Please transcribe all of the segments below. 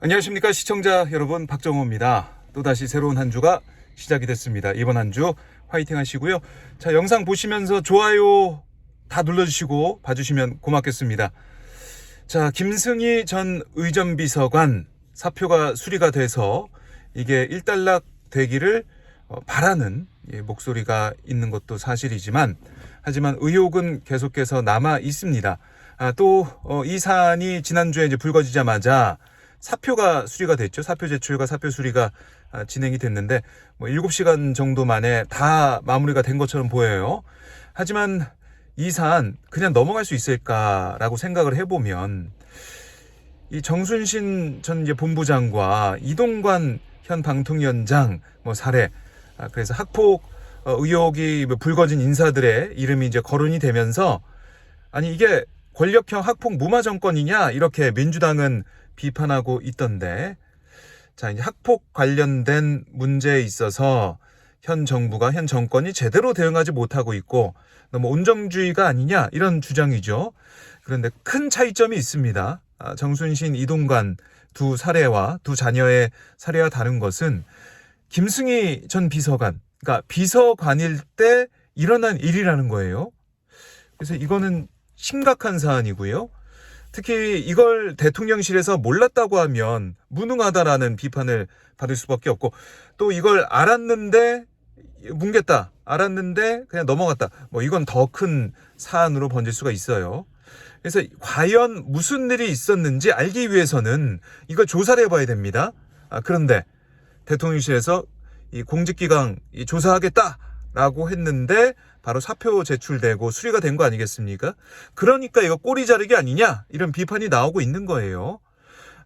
안녕하십니까 시청자 여러분, 박정호입니다. 또다시 새로운 한 주가 시작이 됐습니다. 이번 한 주 화이팅 하시고요. 자, 영상 보시면서 좋아요 다 눌러주시고 봐주시면 고맙겠습니다. 자, 김승희 전 의전비서관 사표가 수리가 돼서 이게 일단락 되기를 바라는 목소리가 있는 것도 사실이지만, 하지만 의혹은 계속해서 남아 있습니다. 또 이 사안이 지난주에 이제 불거지자마자 사표가 수리가 됐죠. 사표 제출과 사표 수리가 진행이 됐는데 7시간 정도 만에 다 마무리가 된 것처럼 보여요. 하지만 이 사안 그냥 넘어갈 수 있을까라고 생각을 해보면, 이 정순신 전 이제 본부장과 이동관 현 방통위원장 사례, 그래서 학폭 의혹이 불거진 인사들의 이름이 이제 거론이 되면서, 아니 이게 권력형 학폭 무마 정권이냐 이렇게 민주당은 비판하고 있던데, 자, 이제 학폭 관련된 문제에 있어서 현 정부가, 현 정권이 제대로 대응하지 못하고 있고 너무 온정주의가 아니냐 이런 주장이죠. 그런데 큰 차이점이 있습니다. 정순신, 이동관 두 사례와 두 자녀의 사례와 다른 것은 김승희 전 비서관, 그러니까 비서관일 때 일어난 일이라는 거예요. 그래서 이거는 심각한 사안이고요. 특히 이걸 대통령실에서 몰랐다고 하면 무능하다라는 비판을 받을 수밖에 없고, 또 이걸 알았는데 뭉갰다, 알았는데 그냥 넘어갔다, 이건 더 큰 사안으로 번질 수가 있어요. 그래서 과연 무슨 일이 있었는지 알기 위해서는 이걸 조사를 해봐야 됩니다. 그런데 대통령실에서 이 공직기강 조사하겠다라고 했는데 바로 사표 제출되고 수리가 된 거 아니겠습니까? 그러니까 이거 꼬리 자르기 아니냐 이런 비판이 나오고 있는 거예요.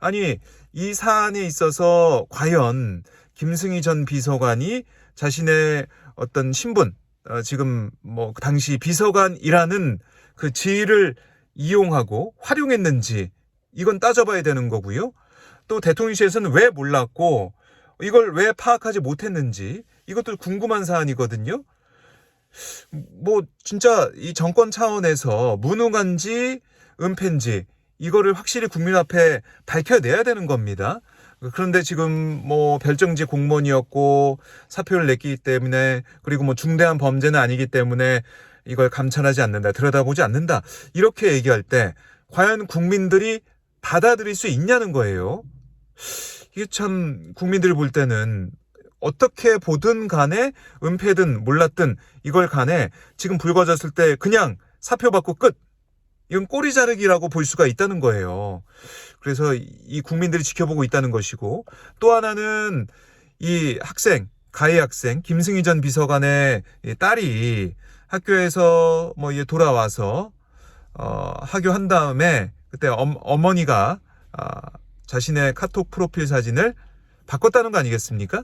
아니, 이 사안에 있어서 과연 김승희 전 비서관이 자신의 어떤 신분, 지금 당시 비서관이라는 그 지위를 이용하고 활용했는지, 이건 따져봐야 되는 거고요. 또 대통령실에서는 왜 몰랐고 이걸 왜 파악하지 못했는지, 이것도 궁금한 사안이거든요. 진짜 이 정권 차원에서 무능한지 은폐인지 이거를 확실히 국민 앞에 밝혀내야 되는 겁니다. 그런데 지금 별정지 공무원이었고 사표를 냈기 때문에, 그리고 중대한 범죄는 아니기 때문에 이걸 감찰하지 않는다, 들여다보지 않는다, 이렇게 얘기할 때 과연 국민들이 받아들일 수 있냐는 거예요. 이게 참 국민들이 볼 때는 어떻게 보든 간에, 은폐든 몰랐든 이걸 간에 지금 불거졌을 때 그냥 사표 받고 끝, 이건 꼬리 자르기라고 볼 수가 있다는 거예요. 그래서 이 국민들이 지켜보고 있다는 것이고, 또 하나는 이 학생, 가해 학생 김승희 전 비서관의 딸이 학교에서 이제 돌아와서 하교한 다음에 그때 어머니가 자신의 카톡 프로필 사진을 바꿨다는 거 아니겠습니까?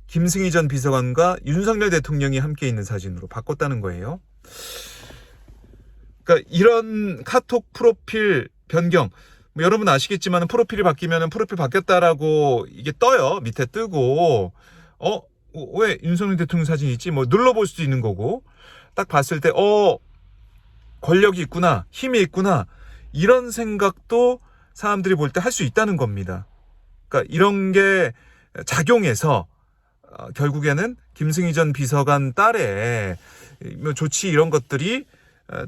김승희 전 비서관과 윤석열 대통령이 함께 있는 사진으로 바꿨다는 거예요. 그러니까 이런 카톡 프로필 변경, 여러분 아시겠지만 프로필이 바뀌면 프로필 바뀌었다라고 이게 떠요. 밑에 뜨고 왜 윤석열 대통령 사진이 있지? 눌러볼 수도 있는 거고, 딱 봤을 때 권력이 있구나, 힘이 있구나, 이런 생각도 사람들이 볼 때 할 수 있다는 겁니다. 그러니까 이런 게 작용해서 결국에는 김승희 전 비서관 딸의 조치, 이런 것들이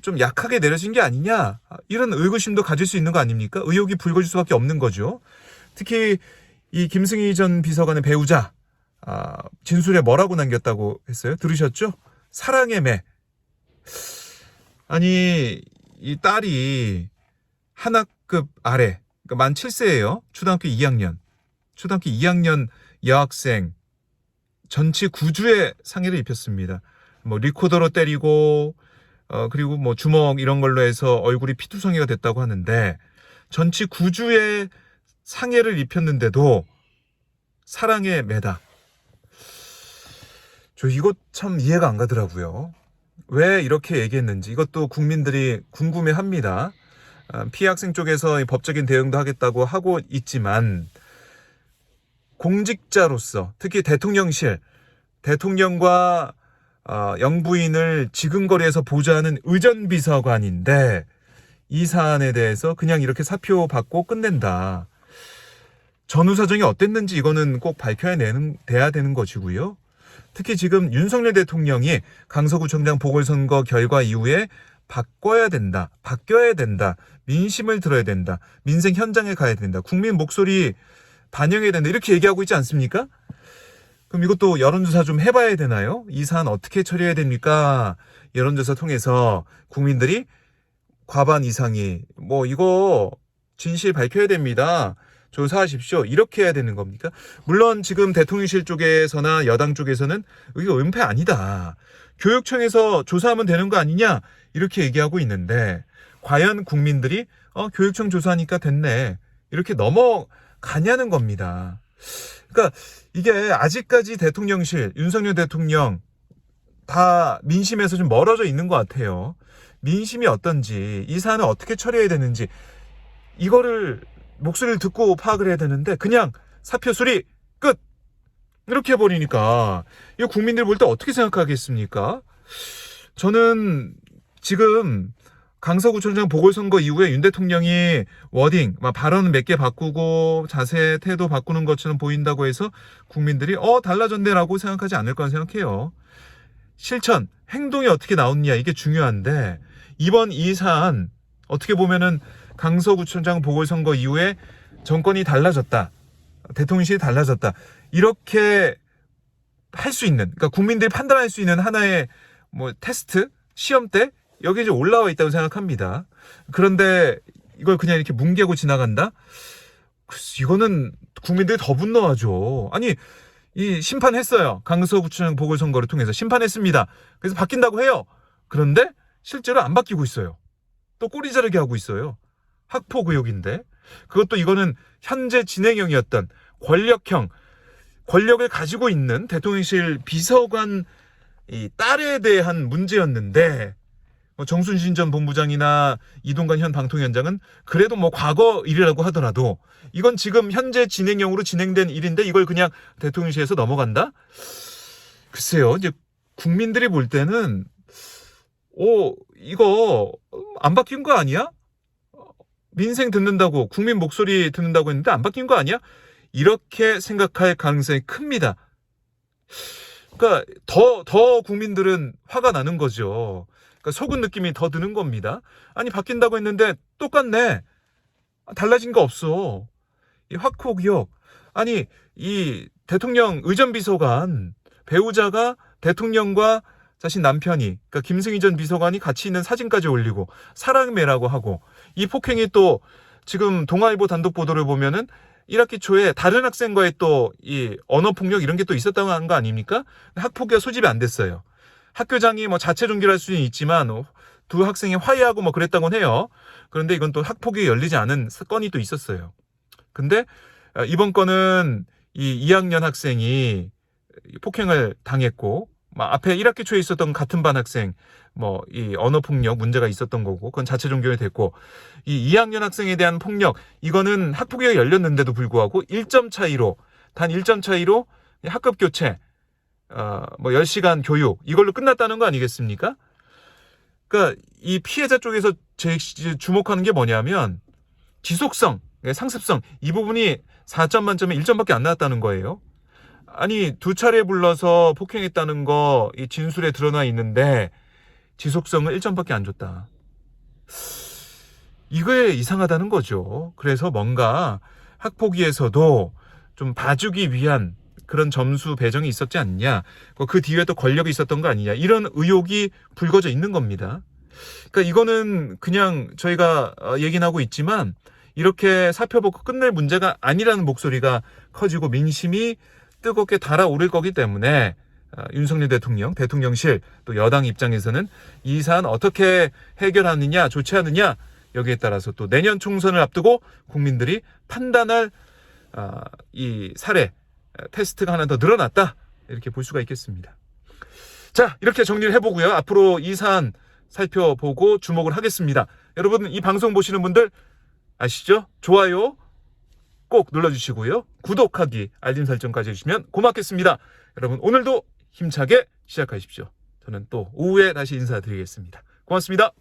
좀 약하게 내려진 게 아니냐, 이런 의구심도 가질 수 있는 거 아닙니까? 의혹이 불거질 수밖에 없는 거죠. 특히 이 김승희 전 비서관의 배우자 진술에 뭐라고 남겼다고 했어요? 들으셨죠? 사랑의 매. 아니, 이 딸이 한 학급 아래, 그러니까 만 7세예요. 초등학교 2학년 여학생 전치 9주의 상해를 입혔습니다. 리코더로 때리고 그리고 주먹 이런 걸로 해서 얼굴이 피투성이가 됐다고 하는데, 전치 9주의 상해를 입혔는데도 사랑의 매다. 저 이거 참 이해가 안 가더라고요. 왜 이렇게 얘기했는지 이것도 국민들이 궁금해합니다. 피해 학생 쪽에서 법적인 대응도 하겠다고 하고 있지만, 공직자로서 특히 대통령실, 대통령과 영부인을 지근거리에서 보좌하는 의전비서관인데 이 사안에 대해서 그냥 이렇게 사표 받고 끝낸다. 전후 사정이 어땠는지 이거는 꼭 돼야 되는 것이고요. 특히 지금 윤석열 대통령이 강서구청장 보궐선거 결과 이후에 바뀌어야 된다. 민심을 들어야 된다. 민생 현장에 가야 된다. 국민 목소리 반영해야 된다. 이렇게 얘기하고 있지 않습니까? 그럼 이것도 여론조사 좀 해봐야 되나요? 이 사안 어떻게 처리해야 됩니까? 여론조사 통해서 국민들이 과반 이상이 이거 진실 밝혀야 됩니다. 조사하십시오. 이렇게 해야 되는 겁니까? 물론 지금 대통령실 쪽에서나 여당 쪽에서는 이거 은폐 아니다. 교육청에서 조사하면 되는 거 아니냐? 이렇게 얘기하고 있는데 과연 국민들이 교육청 조사하니까 됐네. 이렇게 넘어가냐는 겁니다. 그러니까 이게 아직까지 대통령실, 윤석열 대통령 다 민심에서 좀 멀어져 있는 것 같아요. 민심이 어떤지, 이 사안을 어떻게 처리해야 되는지 이거를 목소리를 듣고 파악을 해야 되는데 그냥 사표 수리 끝 이렇게 해버리니까 이거 국민들 볼 때 어떻게 생각하겠습니까? 저는 지금 강서구청장 보궐선거 이후에 윤 대통령이 워딩, 발언 몇 개 바꾸고 자세, 태도 바꾸는 것처럼 보인다고 해서 국민들이 달라졌네라고 생각하지 않을 거라 생각해요. 실천, 행동이 어떻게 나오느냐 이게 중요한데 이번 이 사안 어떻게 보면은 강서구청장 보궐선거 이후에 정권이 달라졌다. 대통령실이 달라졌다. 이렇게 할 수 있는, 그러니까 국민들이 판단할 수 있는 하나의 테스트, 시험대 여기 이제 올라와 있다고 생각합니다. 그런데 이걸 그냥 이렇게 뭉개고 지나간다? 이거는 국민들이 더 분노하죠. 아니, 이 심판했어요. 강서구청장 보궐선거를 통해서 심판했습니다. 그래서 바뀐다고 해요. 그런데 실제로 안 바뀌고 있어요. 또 꼬리 자르게 하고 있어요. 학폭 의혹인데 그것도 이거는 현재 진행형이었던 권력을 가지고 있는 대통령실 비서관 이 딸에 대한 문제였는데 정순신 전 본부장이나 이동관 현 방통위원장은 그래도 과거 일이라고 하더라도 이건 지금 현재 진행형으로 진행된 일인데 이걸 그냥 대통령실에서 넘어간다? 글쎄요. 이제 국민들이 볼 때는 이거 안 바뀐 거 아니야? 민생 듣는다고 국민 목소리 듣는다고 했는데 안 바뀐 거 아니야? 이렇게 생각할 가능성이 큽니다. 그러니까 더 국민들은 화가 나는 거죠. 그러니까 속은 느낌이 더 드는 겁니다. 아니 바뀐다고 했는데 똑같네. 달라진 거 없어. 이 학폭 의혹. 아니 이 대통령 의전비서관 배우자가 대통령과 자신 남편이 그러니까 김승희 전 비서관이 같이 있는 사진까지 올리고 사랑매라고 하고 이 폭행이 또 지금 동아일보 단독 보도를 보면은 1학기 초에 다른 학생과의 또 이 언어폭력 이런 게 또 있었다고 하는 거 아닙니까? 학폭이 소집이 안 됐어요. 학교장이 자체 종결할 수는 있지만 두 학생이 화해하고 그랬다고는 해요. 그런데 이건 또 학폭이 열리지 않은 건이 또 있었어요. 근데 이번 건은 이 2학년 학생이 폭행을 당했고 앞에 1학기 초에 있었던 같은 반 학생 이 언어폭력 문제가 있었던 거고 그건 자체 종결이 됐고 이 2학년 학생에 대한 폭력 이거는 학폭위가 열렸는데도 불구하고 1점 차이로 단 1점 차이로 학급 교체 10시간 교육 이걸로 끝났다는 거 아니겠습니까? 그러니까 이 피해자 쪽에서 주목하는 게 뭐냐면 지속성, 상습성 이 부분이 4점 만점에 1점밖에 안 나왔다는 거예요. 아니 두 차례 불러서 폭행했다는 거 이 진술에 드러나 있는데 지속성을 1점밖에 안 줬다. 이거에 이상하다는 거죠. 그래서 뭔가 학폭위에서도 좀 봐주기 위한 그런 점수 배정이 있었지 않냐. 그 뒤에 또 권력이 있었던 거 아니냐. 이런 의혹이 불거져 있는 겁니다. 그러니까 이거는 그냥 저희가 얘기는 하고 있지만 이렇게 살펴보고 끝낼 문제가 아니라는 목소리가 커지고 민심이 뜨겁게 달아오를 거기 때문에 윤석열 대통령실 또 여당 입장에서는 이 사안 어떻게 해결하느냐 조치하느냐 여기에 따라서 또 내년 총선을 앞두고 국민들이 판단할 이 사례 테스트가 하나 더 늘어났다 이렇게 볼 수가 있겠습니다. 자 이렇게 정리를 해보고요. 앞으로 이 사안 살펴보고 주목을 하겠습니다. 여러분 이 방송 보시는 분들 아시죠? 좋아요 꼭 눌러주시고요. 구독하기 알림 설정까지 해주시면 고맙겠습니다. 여러분 오늘도 힘차게 시작하십시오. 저는 또 오후에 다시 인사드리겠습니다. 고맙습니다.